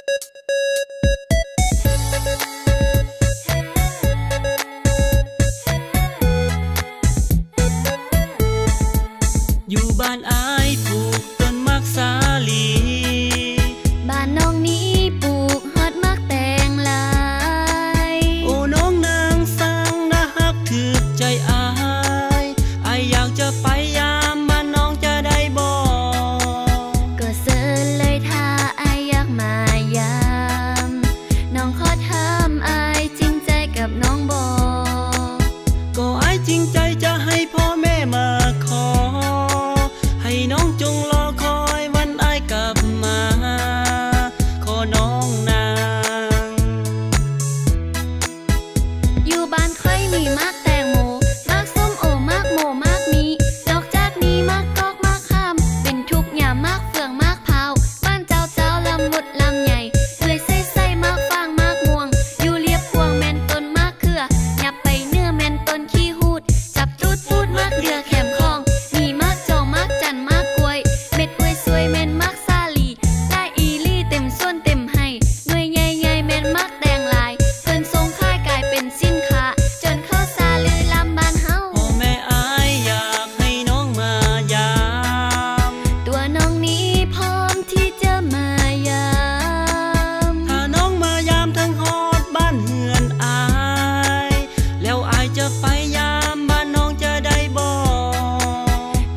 อยู่บ้านอ้ายปลูกต้นมักสาลีบ้านน้องนี้ปลูกฮอดมักแตงลายโอ้น้องนางสร้างน่าฮักถือใจอ้ายอยากจะไปยามบ้านน้องจะได้บ่ก็เสิร์เลยถ้าอ้ายอยากมายามน้องขอถามอ้ายจริงใจกับน้องบ่ก็อ้ายจริงใจจะให้พ่อแม่มาขอให้น้องจงรอคอยวันอ้ายกลับมาขอน้องนางอยู่บ้านค่อยมีมักแตงโมมักส้มโอมักโมมักมีนอกจากนี้มักกอกมักข้ามเป็นทุกอย่างมักเฟืองมักเผาบ้านเจ้าลำมุดลำใหญ่เลยใส่มักฟางมักม่วงอยู่เรียบพวงแม่นต้นมักเขือหยับไปเนื้อแม่นต้นขี้หูดจับตูดพูดมักเดือแขมคองมีมักจองมักจันมักกล้วยเม็ดกล้วยสวยแม่นมักซาลีได้อีลี่เต็มส่วนเต็มให้หน่วยใหญ่ๆแม่นมักแดงลายเพิ่นทรงค่ายกลายเป็นสินค้าจนเข้าซาลือลำบ้านเฮาพ่อแม่อ้ายอยากให้น้องมายามตัวน้องนี้พร้อมที่จะมายามถ้าน้องมายามทั้งฮอดบ้านเฮือนอ้ายแล้วอ้ายจะไปยามบ้านน้องจะได้บ่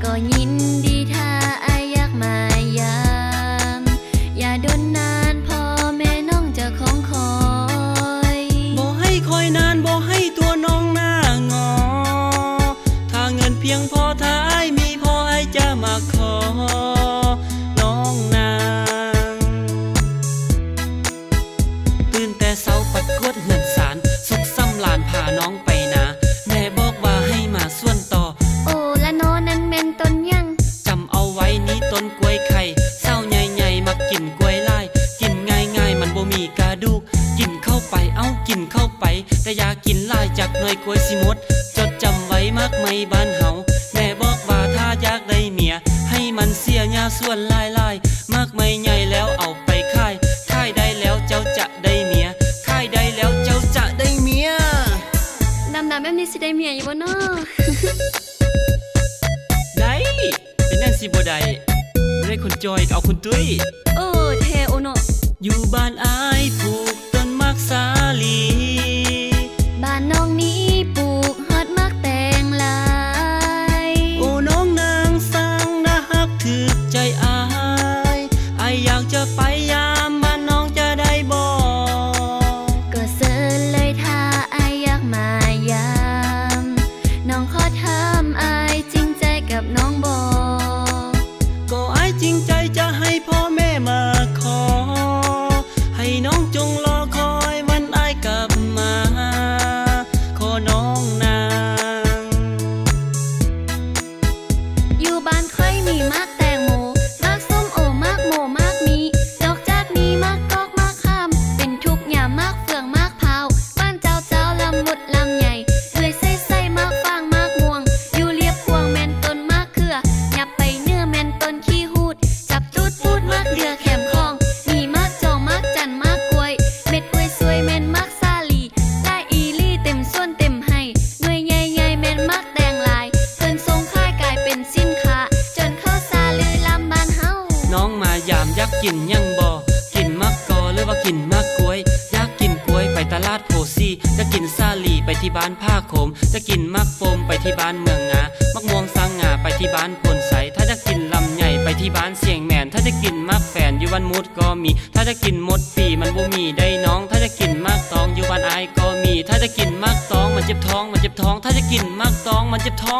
ก็ยินดีถ้าอ้ายอยากมายามอย่าดนนานพ่อแม่น้องจะคงคอยบ่ให้คอยนานบ่ให้ตัวน้องหน้างอถ้าเงินเพียงพอถ้าอ้ายมีพออ้ายจะมาขอน้องนางตื่นแต่เช้าปัดกวดเหือนสารสุขซ้ำลานพาน้องไปนาแม่บอกว่าให้มาส่วนต่อโอ้ละโนนั้นแม่นต้นยังจำเอาไว้นี้ต้นกล้วยไข่เศร้าใหญ่ๆมักกินกล้วยลายกินง่ายๆมันบ่มีกระดูกกินเข้าไปกินเข้าไปแต่อย่ากินลายจากหน่วยกล้วยสิหมดจดจำไว้มากไม่บ้านเฮาแม่บอกว่าถ้าอยากได้เมียให้มันเสียหญ้าส่วนลายมากไม่ใหญ่แล้วเอาไปค่ายได้แล้วเจ้าจะได้เมียค่ายได้แล้วเจ้าจะได้เมียดำแบบนี้สิได้เมียอยู่บ่เนาะ ได้เป็นนั่นสิบ่ได้ไม่ได้คุณจอยเอาคุณตุ้ยเทโอโนอยู่บ้านอ้ายปลูกต้นมักสาลีบ้านน้องนี้ปลูกฮอดมักแตงลายโอ้น้องนางสร้างน่าฮักถือใจอ้ายอยากจะไปยามบ้านน้องจะได้บ่ก็เสิร์เลยถ้าอ้ายอยากมายามน้องขอถามอ้ายจริงใจกับน้องบ่ก็อ้ายจริงใจจะให้พ่อแม่มาขอให้น้องจงรอคอยวันอ้ายกลับมาขอน้องนางอยู่บ้านค่อยมีมักแตงโมมักส้มโอมักโมมักมีนอกจากนี้มักกอกมักข้ามเป็นทุกอย่างมักเฟืองมักเผาบ้านเจ้าลำมุดลำใหญ่เลยใส่มักฟางมักม่วงอยู่เรียบพวงแม่นต้นมักเขือหยับไปเนื้อแม่นต้นขี้หูดจับตูดพูดมักเดือแขมคองมีมักจองมักจันมักกล้วยเม็ดกล้วยสวยแม่นมักซาลีได้อีลี่เต็มส่วนเต็มให้หน่วยใหญ่ๆแม่นมักแดงลายเพิ่นทรงค่ายกลายเป็นสินค้าจนเข้าซาลือลำบ้านเฮาน้องมายามอยากกินยังบ่กินมักกอหรือว่ากินมักกล้วยอยากกินกล้วยไปตลาดโพซี่จะกินซาลีไปที่บ้านผ้าโขมจะกินมักโฟมไปที่บ้านเมืองงามักม่วงสร้างงาไปที่บ้านพลใสถ้าจะกินลำใหญ่ไปที่บ้านเสียงแมนถ้าจะกินมักแฟนอยู่บ้านมุดก็มีถ้าจะกินมดปีมันบ่มีได้น้องถ้าจะกินมักตองอยู่บ้านไอก็มีถ้าจะกินมักตองมันเจ็บท้องถ้าจะกินมักตองมันเจ็บท้อง